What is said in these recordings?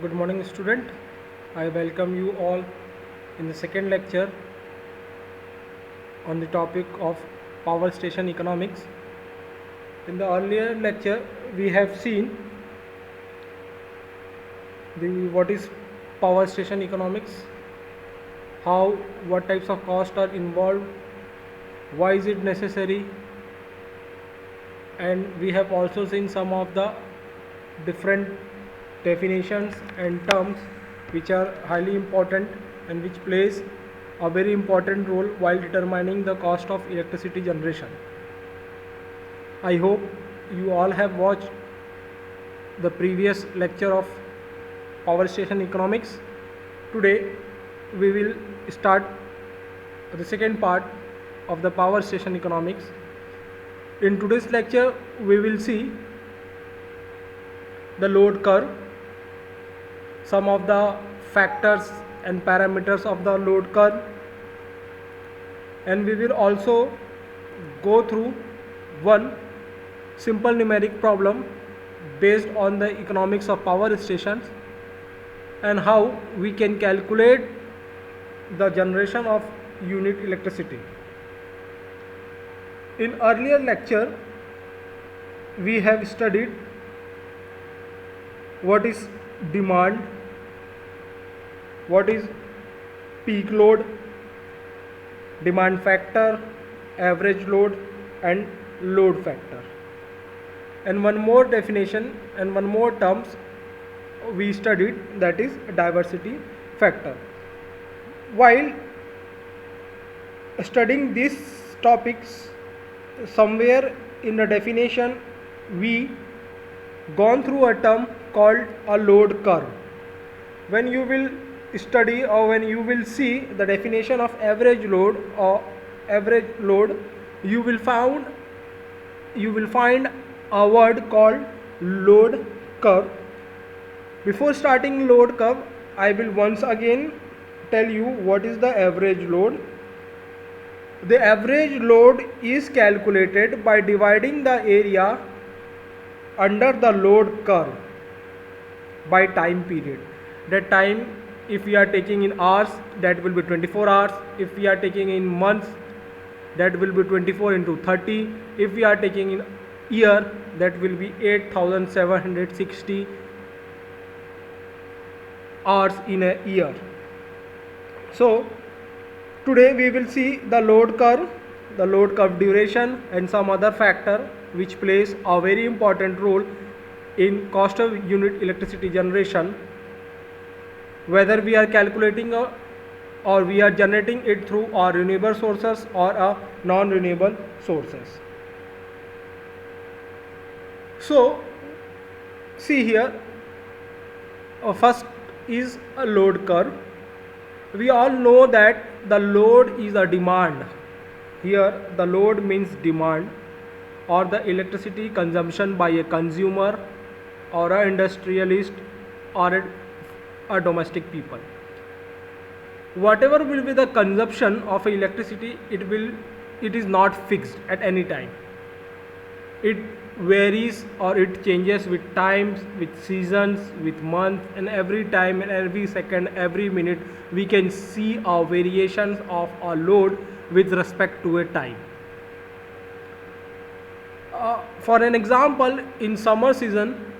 Good morning, student. I welcome you all in the second lecture on the topic of power station economics. In the earlier lecture, we have seen the what is power station economics, how what types of costs are involved, why is it necessary, and we have also seen some of the different definitions and terms which are highly important and which plays a very important role while determining the cost of electricity generation. I hope you all have watched the previous lecture of power station economics. Today we will start the second part of the power station economics. In today's lecture we will see the load curve, some of the factors and parameters of the load curve, and we will also go through one simple numeric problem based on the economics of power stations and how we can calculate the generation of unit electricity. In earlier lecture we have studied what is demand, what is peak load, demand factor, average load, and load factor. And one more definition and one more terms we studied, that is diversity factor. While studying these topics, somewhere in the definition we gone through a term called a load curve. When you will study or when you will see the definition of average load or average load, you will find a word called load curve. Before starting load curve, I will once again tell you what is the average load. The average load is calculated by dividing the area under the load curve by time period. That time, if we are taking in hours, that will be 24 hours. If we are taking in months, that will be 24 into 30. If we are taking in year, that will be 8760 hours in a year. So today we will see the load curve duration, and some other factor which plays a very important role in cost of unit electricity generation, whether we are calculating or we are generating it through our renewable sources or non-renewable sources. So see here, first is a load curve. We all know that the load is a demand. Here the load means demand or the electricity consumption by a consumer or a industrialist or a domestic people. Whatever will be the consumption of electricity, it is not fixed at any time. It varies or it changes with times, with seasons, with months, and every time and every second, every minute we can see our variations of our load with respect to a time. For an example, in summer season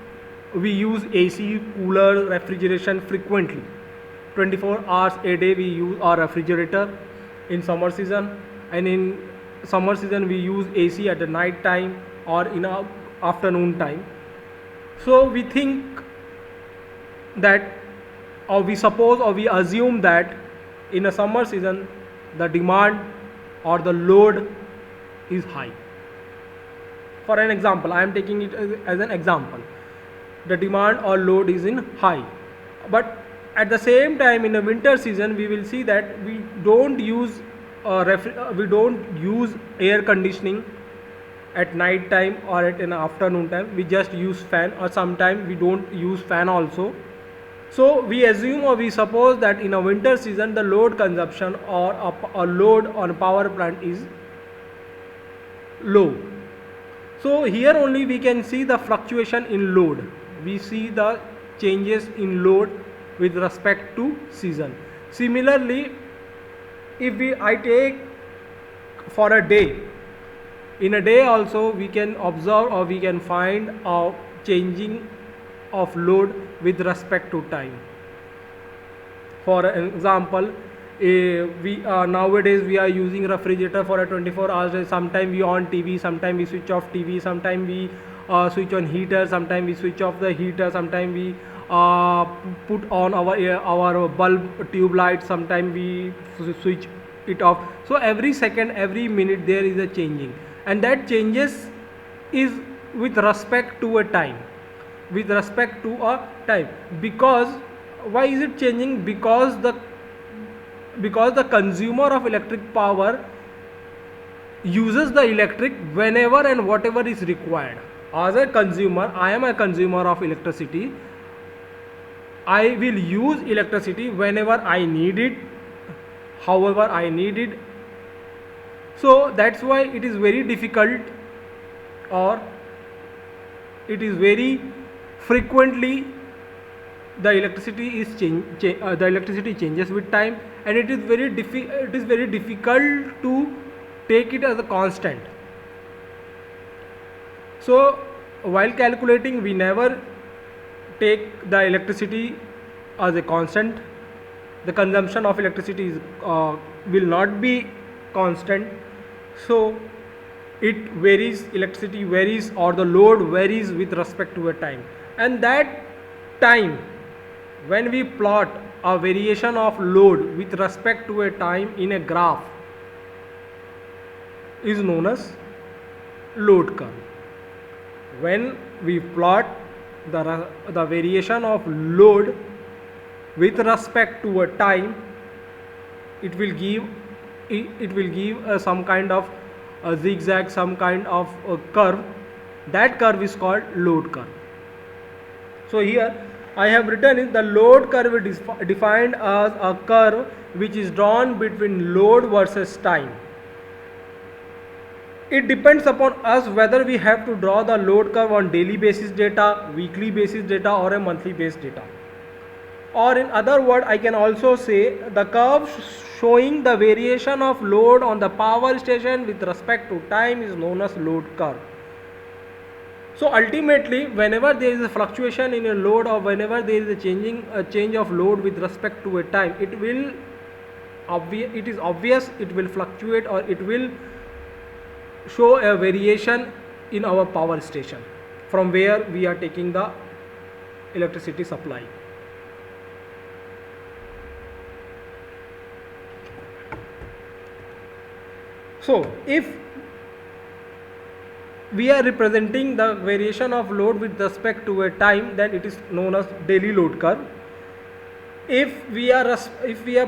we use AC, cooler, refrigeration frequently. 24 hours a day we use our refrigerator in summer season, and in summer season we use AC at the night time or in a afternoon time. So we think that, or we suppose or we assume that in a summer season the demand or the load is high. For an example, I am taking it as an example. The demand or load is in high, but at the same time in the winter season we will see that we don't use air conditioning at night time or at an afternoon time. We just use fan, or sometimes we don't use fan also. So we assume or we suppose that in a winter season the load consumption or a load on a power plant is low. So here only we can see the fluctuation in load. We see the changes in load with respect to season. Similarly, if I take for a day, in a day also we can observe or we can find a changing of load with respect to time. For example, we nowadays we are using refrigerator for a 24 hours. Sometime we on TV, sometime we switch off TV, sometime we switch on heater, sometime we switch off the heater, sometime we put on our bulb tube light, sometime we switch it off. So every second, every minute there is a changing, and that changes is with respect to a time, with respect to a time. Because why is it changing? Because the consumer of electric power uses the electric whenever and whatever is required. As a consumer, I am a consumer of electricity. I will use electricity whenever I need it, however I need it. So that's why it is very difficult, or it is very frequently the electricity changes with time, and it is very difficult to take it as a constant. So while calculating, we never take the electricity as a constant. The consumption of electricity will not be constant. So it varies, electricity varies, or the load varies with respect to a time. And that time, when we plot a variation of load with respect to a time in a graph, is known as load curve. When we plot the variation of load with respect to a time, it will give some kind of a zigzag, some kind of a curve. That curve is called load curve. So here I have written is the load curve is defined as a curve which is drawn between load versus time. It depends upon us whether we have to draw the load curve on daily basis data, weekly basis data, or a monthly based data. Or in other words, I can also say the curve showing the variation of load on the power station with respect to time is known as load curve. So ultimately, whenever there is a fluctuation in a load, or whenever there is a change of load with respect to a time, it is obvious it will fluctuate, or it will show a variation in our power station from where we are taking the electricity supply. So if we are representing the variation of load with respect to a time, then it is known as daily load curve. If we are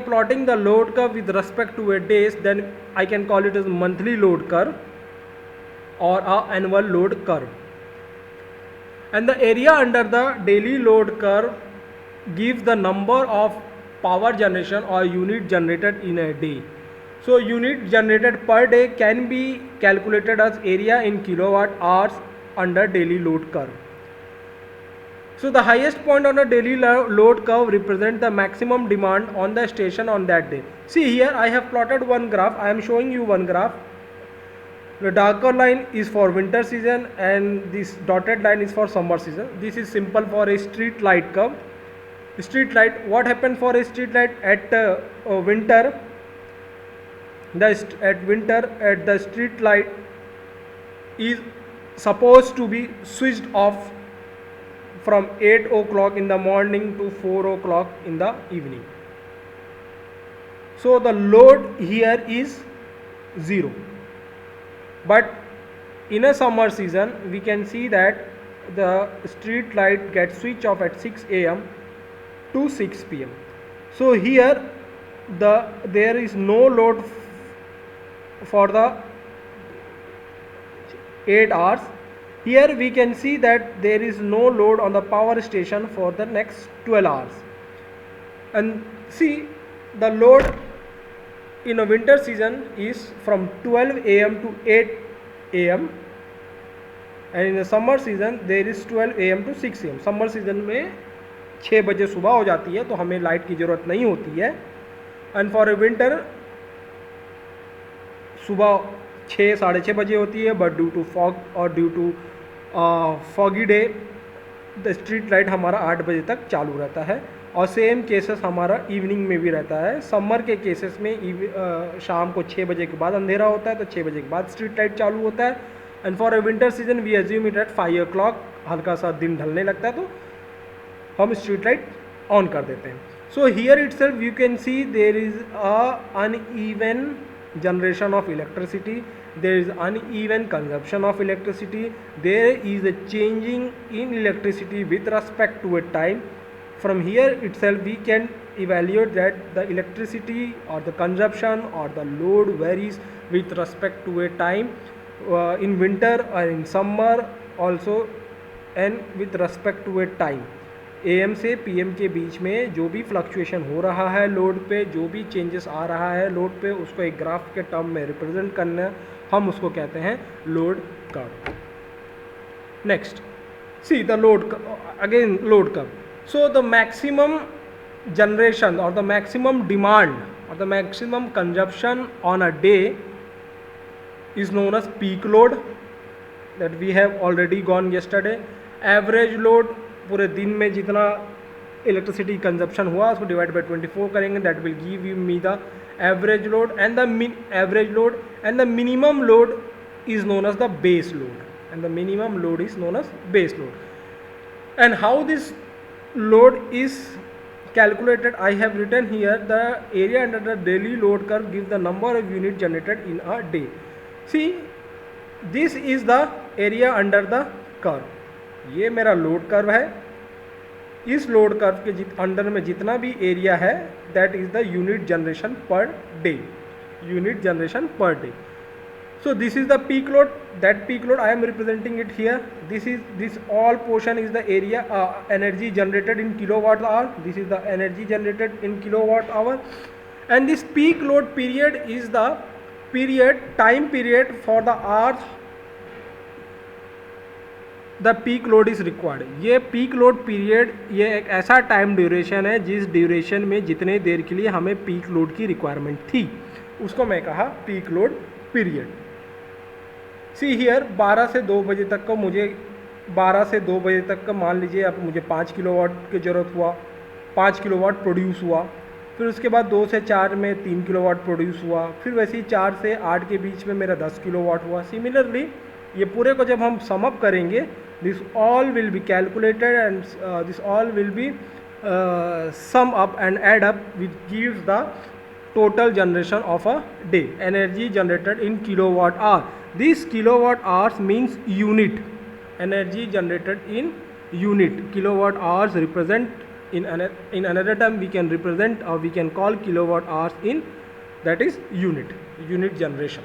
plotting the load curve with respect to a days, then I can call it as monthly load curve or annual load curve. And the area under the daily load curve gives the number of power generation or unit generated in a day. So unit generated per day can be calculated as area in kilowatt hours under daily load curve. So the highest point on a daily load curve represents the maximum demand on the station on that day. See here, I have plotted one graph. I am showing you one graph. The darker line is for winter season and this dotted line is for summer season. This is simple for a street light curve. Street light, what happens for a street light at winter? At the street light is supposed to be switched off from 8 o'clock in the morning to 4 o'clock in the evening. So the load here is 0. But in a summer season, we can see that the street light gets switched off at 6 a.m. to 6 p.m. So here there is no load for the 8 hours. Here we can see that there is no load on the power station for the next 12 hours. And see, the load in a winter season is from 12 a.m. to 8 a.m. and in the summer season there is 12 a.m. to 6 a.m. Summer season में 6 बजे सुबह हो जाती है तो हमें light की ज़रूरत नहीं होती है। एंड फॉर ए विंटर सुबह 6 साढ़े 6 बजे होती है, बट ड्यू टू फॉग और due to foggy day the street light हमारा 8 बजे तक चालू रहता है। और सेम केसेस हमारा इवनिंग में भी रहता है। समर के केसेस में शाम को 6 बजे के बाद अंधेरा होता है, तो 6 बजे के बाद स्ट्रीट लाइट चालू होता है। And for a winter season we assume it at 5 o'clock, हल्का सा दिन ढलने लगता है तो हम स्ट्रीट लाइट ऑन कर देते हैं। So here itself you can see there is uneven generation of electricity, there is uneven consumption of electricity, there is a changing in electricity with respect to a time. From here itself we can evaluate that the electricity or the consumption or the load varies with respect to a time, in winter or in summer also, and with respect to a time. AM से PM के बीच में जो भी fluctuation हो रहा है load पे, जो भी चेंजेस आ रहा है लोड पे, उसको एक ग्राफ के टर्म में रिप्रेजेंट करना, हम उसको कहते हैं load curve. Next see the load, again load curve. So the maximum generation और द मैक्सिमम डिमांड और the maximum consumption on a day is known as peak load that we have already gone yesterday. Average load, पूरे दिन में जितना electricity consumption हुआ उसको divide by 24 करेंगे, that will give you me the average load and the average load and the minimum load is known as the base load and the minimum load is known as base load. And how this load is calculated, I have written here the area under the daily load curve gives the number of unit generated in a day. See, this is the area under the curve. ये मेरा load curve है। इस load curve के under में जितना भी area है that is the unit generation per day, unit generation per day. So this is the peak load, that peak load I am representing it here. This all portion is the area energy generated in kilowatt hour. This is the energy generated in kilowatt hour, and this peak load period is the time period for the hours the peak load is required. ये peak load period ये एक ऐसा time duration है जिस duration में जितने देर के लिए हमें peak load की रिक्वायरमेंट थी उसको मैं कहा peak load period. See here 12 से 2 बजे तक का मुझे 12 से 2 बजे तक का मान लीजिए अब मुझे 5 किलोवाट की ज़रूरत हुआ, 5 किलोवाट प्रोड्यूस हुआ। फिर उसके बाद 2 से 4 में 3 किलोवाट प्रोड्यूस हुआ। फिर वैसे ही 4 से 8 के बीच में मेरा 10 किलोवाट हुआ। सिमिलरली ये पूरे को जब हम सम अप करेंगे this all will be calculated and this all will be sum up and add up which gives the total generation of a day, energy generated in kilowatt hour. This kilowatt hours means unit, energy generated in unit. Kilowatt hours represent in another term we can represent or we can call kilowatt hours in, that is unit generation.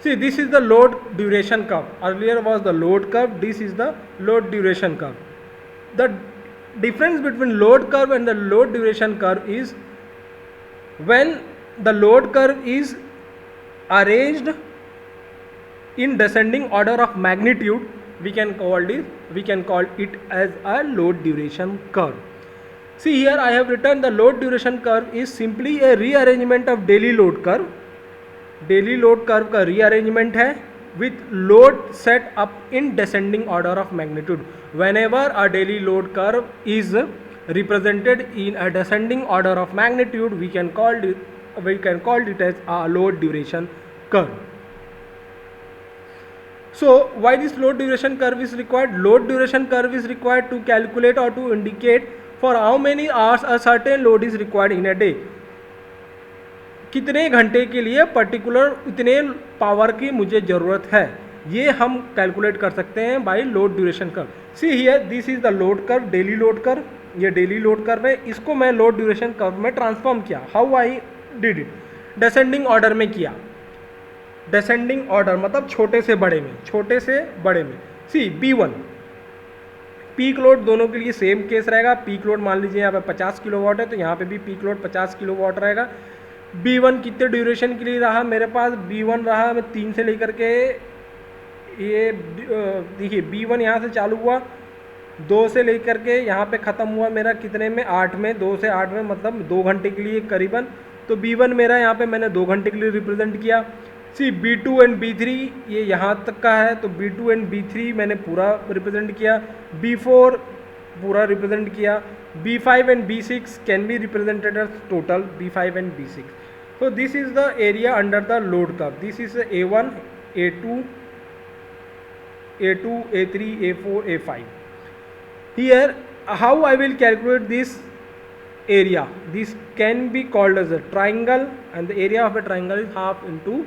See, this is the load duration curve. Earlier was the load curve, this is the load duration curve. The difference between load curve and the load duration curve is when the load curve is arranged in descending order of magnitude, we can call it as a load duration curve. See here I have written the load duration curve is simply a rearrangement of daily load curve. Daily load curve का rearrangement है with load set up in descending order of magnitude. Whenever a daily load curve is represented in a descending order of magnitude we can call it as a load duration curve. So why this load duration curve is required? Load duration curve is required to calculate or to indicate for how many hours a certain load is required in a day. कितने घंटे के लिए particular इतने power की मुझे ज़रूरत है, ये हम कैलकुलेट कर सकते हैं by load duration curve. See here this is the load curve, daily load curve. ये डेली लोड कर्व है, इसको मैं लोड ड्यूरेशन कर्व में ट्रांसफॉर्म किया. How I did it? Descending order में किया. डिसेंडिंग ऑर्डर मतलब छोटे से बड़े में, छोटे से बड़े में. सी B1 पीक लोड दोनों के लिए सेम केस रहेगा. पीक लोड मान लीजिए यहाँ पे 50 किलोवाट है तो यहाँ पे भी पीक लोड 50 किलोवाट रहेगा. B1 कितने ड्यूरेशन के लिए रहा मेरे पास? B1 रहा मैं 3 से लेकर के ये देखिए B1 यहाँ से चालू हुआ 2 से लेकर के यहाँ पे ख़त्म हुआ मेरा कितने में, 8 में, 2 से 8 में, मतलब 2 घंटे के लिए करीबन। तो B1 मेरा यहाँ पे मैंने 2 घंटे के लिए रिप्रेजेंट किया। सी B2 एंड B3 ये यहाँ तक का है, तो B2 एंड B3 मैंने पूरा रिप्रेजेंट किया। B4 पूरा रिप्रेजेंट किया। B5 and B6 can be represented as total B5 and B6. So this is the area under the load curve. This is A1, A2, A2, A3, A4, A5. Here how I will calculate this area? This can be called as a triangle, and the area of a triangle is half into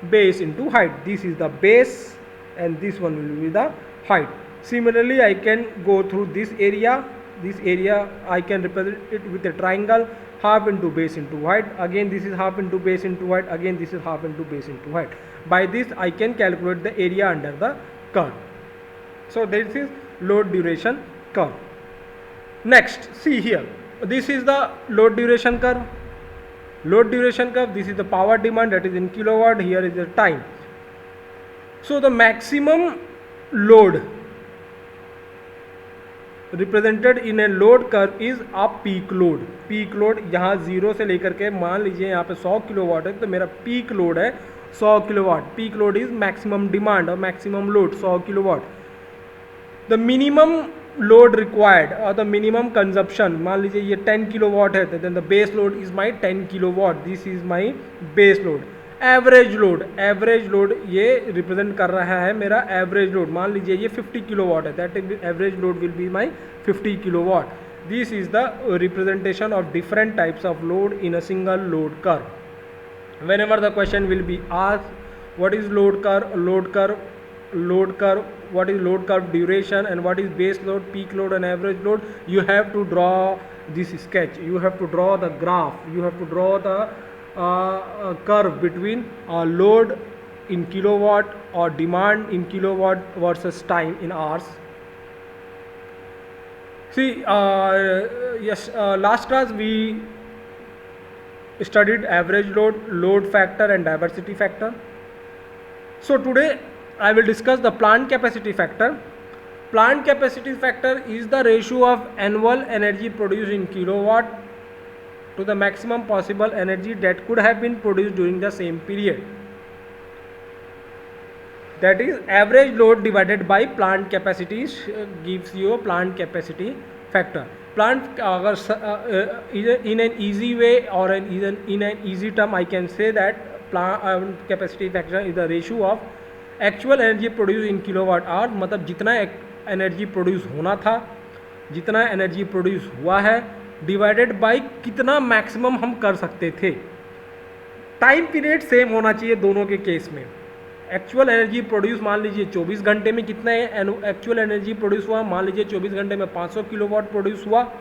base into height. This is the base and this one will be the height. Similarly I can go through this area. This area I can represent it with a triangle, half into base into height. Again this is half into base into height. Again this is half into base into height. By this I can calculate the area under the curve. So this is load duration curve. Next, see here, this is the load duration curve. Load duration curve, this is the power demand, that is in kilowatt. Here is the time. So the maximum load represented in a load curve is a peak load. Peak load यहाँ 0 से लेकर के मान लीजिए यहाँ पे 100 kilowatt है, तो मेरा पीक लोड है 100 kilowatt. Peak load is maximum demand और maximum load 100 kilowatt. The minimum load required और द मिनिमम कंजप्शन, मान लीजिए ये 10 किलोवाट है, then the base load is my 10 kilowatt. This is my base load. Average load ये represent कर रहा है मेरा एवरेज लोड. मान लीजिए ये 50 किलोवाट है, that average load will be my 50 kilowatt. This is the representation of different types of load in a single load curve. whenever the question will be asked what is load curve, what is load curve duration, and what is base load, peak load and average load, you have to draw this sketch, you have to draw the graph, you have to draw the curve between load in kilowatt or demand in kilowatt versus time in hours. See, last class we studied average load, load factor and diversity factor. So today I will discuss the plant capacity factor. Plant capacity factor is the ratio of annual energy produced in kilowatt to the maximum possible energy that could have been produced during the same period. That is, average load divided by plant capacity gives you a plant capacity factor. Plant in an easy way or in an easy term, I can say that plant capacity factor is the ratio of actual energy produced in kilowatt hour. मतलब जितना energy produce होना था, जितना energy produce हुआ है, divided by कितना maximum हम कर सकते थे. टाइम पीरियड सेम होना चाहिए दोनों के केस में. एक्चुअल एनर्जी प्रोड्यूस मान लीजिए 24 घंटे में कितना एक्चुअल एनर्जी प्रोड्यूस हुआ, मान लीजिए 24 घंटे में 500 किलोवाट प्रोड्यूस हुआ,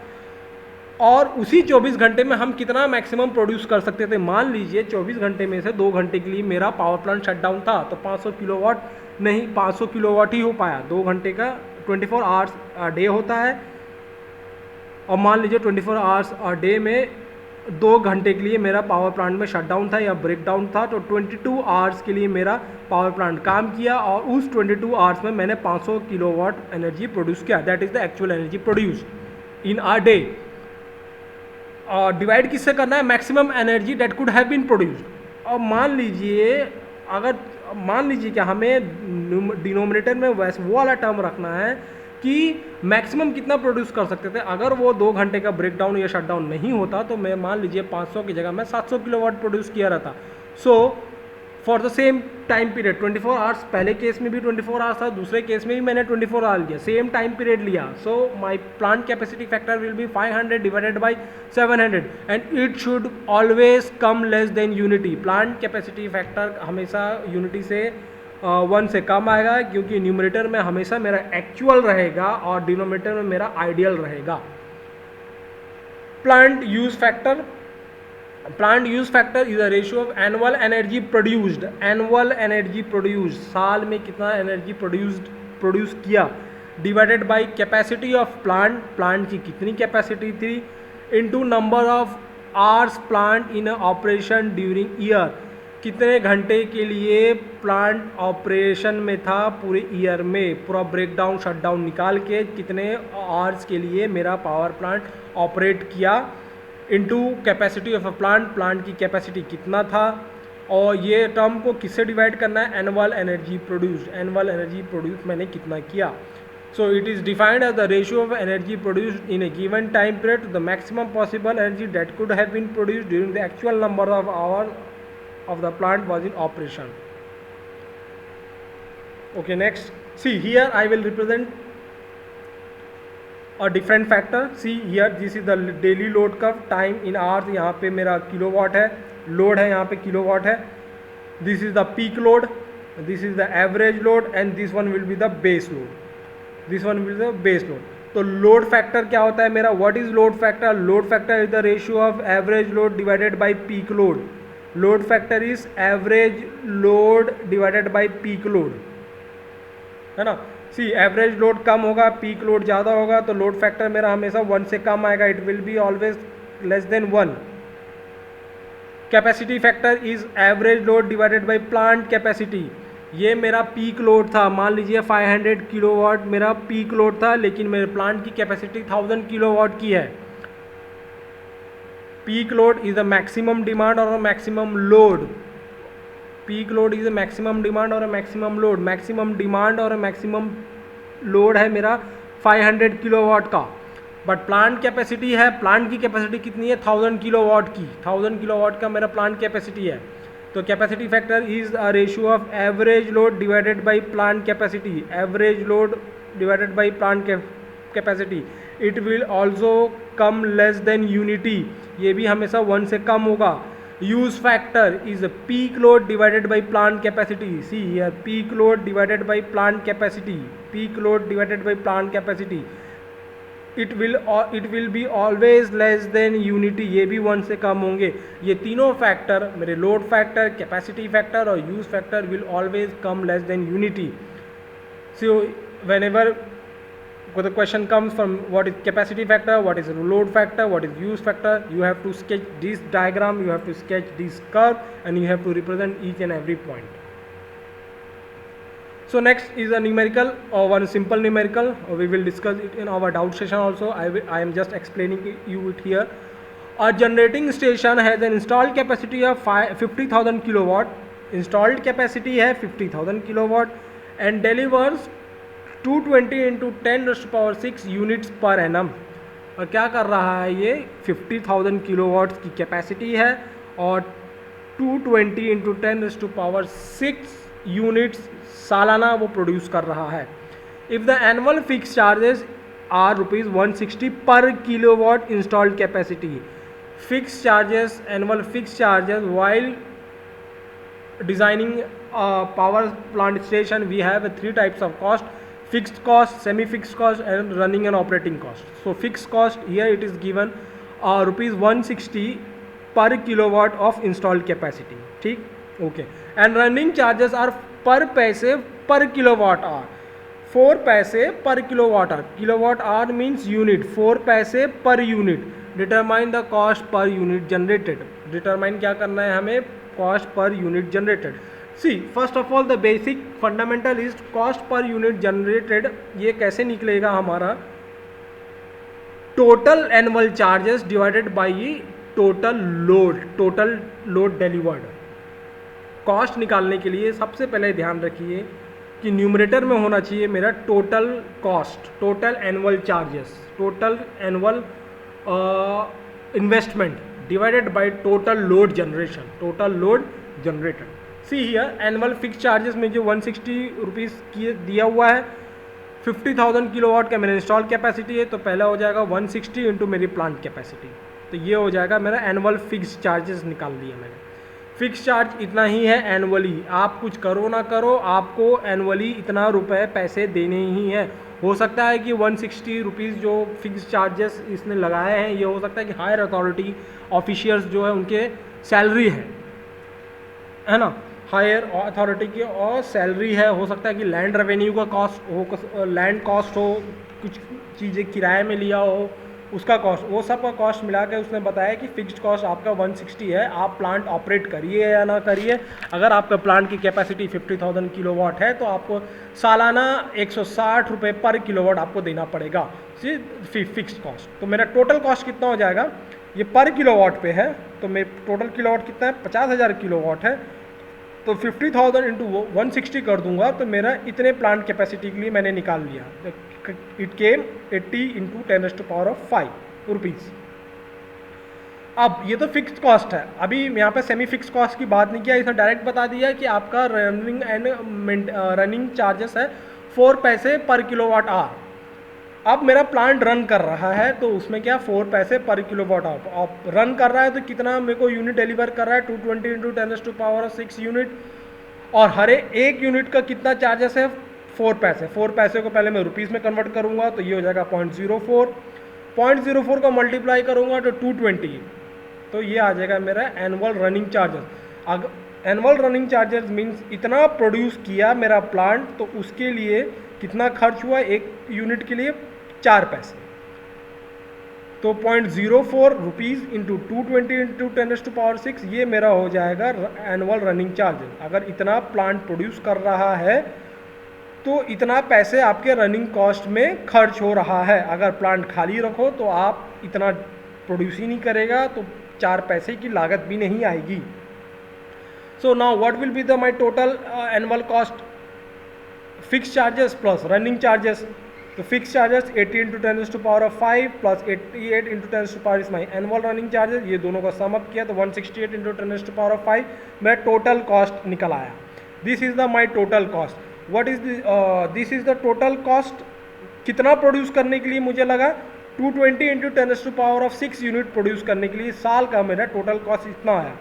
और उसी 24 घंटे में हम कितना मैक्सिमम प्रोड्यूस कर सकते थे. मान लीजिए 24 घंटे में से 2 घंटे के लिए मेरा पावर प्लांट शटडाउन था, तो 500 किलोवाट नहीं, 500 किलोवाट ही हो पाया. 2 घंटे का 24 आवर्स डे होता है, और मान लीजिए 24 आवर्स डे में 2 घंटे के लिए मेरा पावर प्लांट में शटडाउन था या ब्रेकडाउन था, तो 22 आवर्स के लिए मेरा पावर प्लांट काम किया, और उस 22 आवर्स में मैंने 500 किलोवाट एनर्जी प्रोड्यूस किया. That is the actual energy produced in a day. और डिवाइड किससे करना है, maximum energy that could have been produced. और मान लीजिए कि हमें डिनोमिनेटर में वैसे वो वाला टर्म रखना है कि मैक्सिमम कितना प्रोड्यूस कर सकते थे. अगर वो 2 घंटे का ब्रेकडाउन या शटडाउन नहीं होता, तो मैं मान लीजिए 500 की जगह मैं 700 किलोवाट प्रोड्यूस किया रहता. So for the same time period 24 hours, पहले केस में भी 24 आवर्स था, दूसरे केस में भी मैंने 24 आवर्स लिया, सेम टाइम पीरियड लिया. So my plant capacity factor will be 500 divided by 700, and it should always come less than unity. Plant capacity factor हमेशा यूनिटी से 1 से कम आएगा, क्योंकि न्यूमरेटर में हमेशा मेरा एक्चुअल रहेगा और डिनोमिनेटर में मेरा आइडियल रहेगा. Plant use factor is a ratio of annual energy produced. Annual energy produced, साल में कितना एनर्जी प्रोड्यूस किया, divided by capacity of plant की कितनी कैपेसिटी थी, into number of hours plant in operation during year. कितने घंटे के लिए प्लांट ऑपरेशन में था पूरे ईयर में, पूरा ब्रेकडाउन शटडाउन निकाल के कितने आवर्स के लिए मेरा पावर प्लांट ऑपरेट किया, into capacity of a plant, plant की कैपेसिटी कितना था, और ये टर्म को किससे डिवाइड करना है, annual energy produced, annual energy produce मैंने कितना किया. So it is defined as the ratio of energy produced in a given time period to the maximum possible energy that could have been produced during the actual number of hours of the plant was in operation. Okay, next. See here I will represent a different factor. See here this is the daily load curve, time in hours यहाँ पे मेरा kilowatt है, load है यहाँ पे kilowatt है. This is the peak load, this is the average load and this one will be the base load. This one will the base load. तो load factor क्या होता है मेरा, what is load factor, load factor is the ratio of average load divided by peak load. Load factor is average load divided by peak load, है ना. सी average load कम होगा, peak load ज़्यादा होगा, तो लोड फैक्टर मेरा हमेशा 1 से कम आएगा, it will be always less than 1. Capacity factor is average load divided by plant capacity. ये मेरा पीक लोड था, मान लीजिए 500 किलोवाट मेरा पीक लोड था, लेकिन मेरे प्लांट की कैपेसिटी 1000 किलोवाट की है. Peak load is the maximum demand और maximum load. Peak load is the maximum demand और मैक्सिमम लोड. मैक्सिमम डिमांड और मैक्सिमम लोड है मेरा 500 किलोवाट का, बट प्लांट कैपेसिटी है, प्लांट की कैपेसिटी कितनी है, 1000 किलोवाट की. 1000 किलोवाट का मेरा प्लांट कैपेसिटी है. तो capacity factor is a ratio of average load divided by plant capacity. Average load divided by plant capacity. It will also come less than unity, ये भी हमेशा 1 से कम होगा. Use factor is peak load divided by plant capacity. See here, peak load divided by plant capacity, peak load divided by plant capacity. It will be always less than unity, ये भी 1 से कम होंगे. ये तीनों फैक्टर मेरे load factor, capacity factor और use factor will always come less than unity. So when ever the question comes from what is capacity factor, what is load factor, what is use factor, you have to sketch this diagram, you have to sketch this curve, and you have to represent each and every point. So next is a numerical, or one simple numerical. We will discuss it in our doubt session also. I am just explaining you it here. A generating station has an installed capacity of 50,000 kilowatt. Installed capacity है 50,000 kilowatt and delivers 220 into 10 raised to power 6 units per annum. और क्या कर रहा है ये, 50,000 kilowatt की capacity है और 220 into 10 raised to power 6 units सालाना वो प्रोड्यूस कर रहा है. If the annual fix charges are ₹160 per kilowatt installed capacity. Fix charges, annual fix charges while designing power plant station we have 3 types of cost: fixed cost, semi-fixed cost and running and operating cost. So fixed cost here it is given ₹160 per kilowatt of installed capacity. ठीक, okay. And running charges are पर पैसे per kilowatt our. 4 पैसे per kilowatt hour. Kilowatt hour means unit. 4 पैसे per unit. Determine the cost per unit generated. Determine क्या करना है हमें, cost per unit generated. See first of all the basic fundamental is cost per unit generated. ये कैसे निकलेगा हमारा, total annual charges divided by total load delivered. Cost निकालने के लिए सबसे पहले ध्यान रखिए कि न्यूमरेटर में होना चाहिए मेरा total cost, total annual charges, total annual investment divided by total load generation, total load generated. See here annual fix charges में जो ₹160 की दिया हुआ है, 50,000 किलोवाट का मेरा इंस्टॉल कैपेसिटी है, तो पहला हो जाएगा 160 इंटू मेरी प्लांट कैपेसिटी. तो ये हो जाएगा मेरा एनुअल फिक्स चार्जेस निकाल दिया मैंने. फिक्स चार्ज इतना ही है एनुअली, आप कुछ करो ना करो आपको एनुअली इतना रुपए पैसे देने ही हैं. हो सकता है कि ₹160 जो फिक्स चार्जेस इसने लगाए हैं, ये हो सकता है कि हायर अथॉरिटी ऑफिशियल्स जो है उनके सैलरी है ना, हायर अथॉरिटी की और सैलरी है. हो सकता है कि लैंड रेवेन्यू का कॉस्ट हो, लैंड कॉस्ट हो, कुछ चीज़ें किराए में लिया हो, उसका कॉस्ट, वो सब का कॉस्ट मिला के उसने बताया कि फिक्स्ड कॉस्ट आपका 160 है। आप प्लांट ऑपरेट करिए या ना करिए, अगर आपका प्लांट की कैपेसिटी 50,000 किलोवाट है तो आपको सालाना 160 रुपये पर किलोवाट आपको देना पड़ेगा फिक्स्ड कॉस्ट। तो मेरा टोटल कॉस्ट कितना हो जाएगा, ये पर किलोवाट पे है, तो मेरे टोटल किलोवाट कितना है, 50,000 किलोवाट है, तो 50,000 इंटू 160 कर दूंगा तो मेरा इतने प्लांट कैपेसिटी के लिए मैंने निकाल लिया। It came 80 into 10⁵ rupees. अब ये तो फिक्स्ड कॉस्ट है, अभी यहाँ पे सेमी फिक्स्ड कॉस्ट की बात नहीं किया, इसने डायरेक्ट बता दिया कि आपका रनिंग चार्जेस है 4 पैसे पर किलोवाट आवर। अब मेरा प्लांट रन कर रहा है तो उसमें क्या 4 पैसे पर किलोवाट आवर। अब रन कर रहा है तो कितना मेरे को यूनिट डिलीवर कर रहा है, 220 इंटू 10⁶ यूनिट, और हर एक यूनिट का कितना चार्जेस है, 4 पैसे। 4 पैसे को पहले मैं रुपीज़ में कन्वर्ट करूंगा तो ये हो जाएगा 0.04 को मल्टीप्लाई करूंगा तो 220, तो ये आ जाएगा मेरा एनुअल रनिंग चार्जेस। अगर एनुअल रनिंग चार्जेस मीन्स इतना प्रोड्यूस किया मेरा प्लांट तो उसके लिए कितना खर्च हुआ, एक यूनिट के लिए 4 पैसे, तो 0.04 रुपीज़ इंटू 220 इंटू 10⁶, ये मेरा हो जाएगा एनुअल रनिंग चार्जेस। अगर इतना प्लांट प्रोड्यूस कर रहा है तो इतना पैसे आपके रनिंग कॉस्ट में खर्च हो रहा है। अगर प्लांट खाली रखो तो आप इतना प्रोड्यूस ही नहीं करेगा तो 4 पैसे की लागत भी नहीं आएगी। So now what will be the my total annual cost, fix charges plus running charges. तो fix charges 80 into 10⁵ plus 88 into 10⁵ is my annual running charges, ये दोनों का सम अप किया तो 168 इंटू 10⁵ मेरा टोटल कॉस्ट निकल आया। This is the my total cost. What is this is the total cost, कितना प्रोड्यूस करने के लिए मुझे लगा, 220 इंटू 10⁶ यूनिट प्रोड्यूस करने के लिए साल का मेरा टोटल कॉस्ट इतना आया,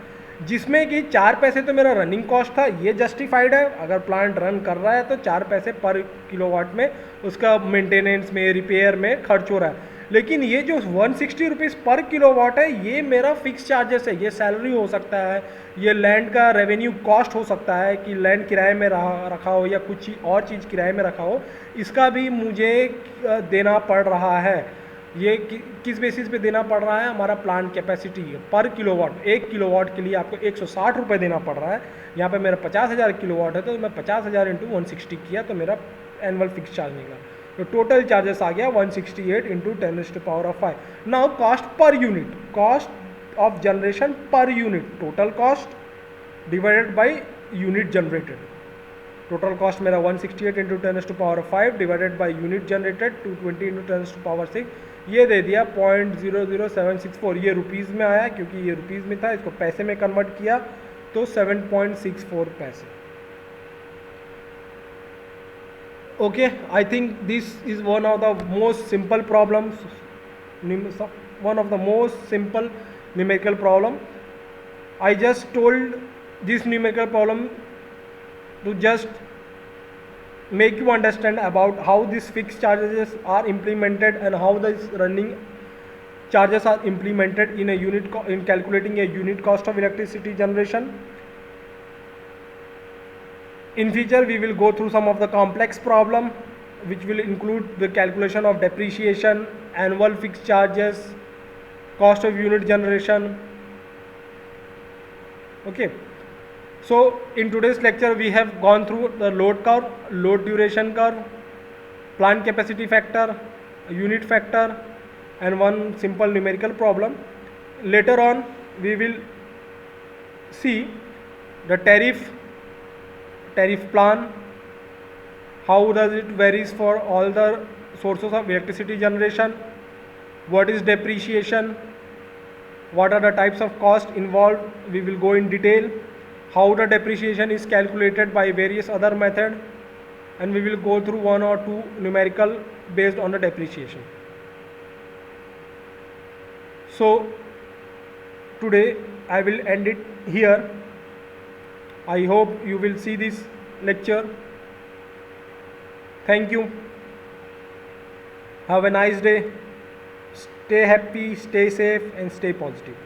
जिसमें कि 4 पैसे तो मेरा रनिंग कॉस्ट था, ये जस्टिफाइड है। अगर प्लांट रन कर रहा है तो 4 पैसे पर किलोवाट में उसका मेंटेनेंस में, रिपेयर में खर्च हो रहा है। लेकिन ये जो 160 रुपीज़ पर किलोवाट है ये मेरा फिक्स चार्जेस है, ये सैलरी हो सकता है, ये लैंड का रेवेन्यू कॉस्ट हो सकता है कि लैंड किराए में रखा हो या कुछ और चीज़ किराए में रखा हो, इसका भी मुझे देना पड़ रहा है। ये किस बेसिस पे देना पड़ रहा है, हमारा प्लांट कैपेसिटी पर किलोवाट, 1 किलोवाट के लिए आपको 160 रुपये देना पड़ रहा है। यहाँ पे मेरा 50,000 किलोवाट है तो मैं 50,000 इंटू 160 किया तो मेरा एनुअल फिक्स चार्ज निकला, तो टोटल चार्जेस आ गया 168 into 10⁵। Now cost per unit, cost of generation per unit, total cost divided by unit generated. Total cost मेरा 168 into 10⁵ divided by unit generated 220 into 10⁶, ये दे दिया 0.00764। ये रुपीज़ में आया क्योंकि ये रुपीज़ में था, इसको पैसे में कन्वर्ट किया तो 7.64 पैसे। Okay, I think this is one of the most simple problems, one of the most simple numerical problem. I just told this numerical problem to just make you understand about how these fixed charges are implemented and how these running charges are implemented in a unit in calculating a unit cost of electricity generation. In future we will go through some of the complex problem which will include the calculation of depreciation, annual fixed charges, cost of unit generation. Okay, so in today's lecture we have gone through the load curve, load duration curve, plant capacity factor, unit factor, and one simple numerical problem. Later on we will see the tariff plan, how does it varies for all the sources of electricity generation, what is depreciation, what are the types of cost involved, we will go in detail, how the depreciation is calculated by various other method, and we will go through 1 or 2 numerical based on the depreciation. So today I will end it here. I hope you will see this lecture. Thank you. Have a nice day. Stay happy, stay safe, and stay positive.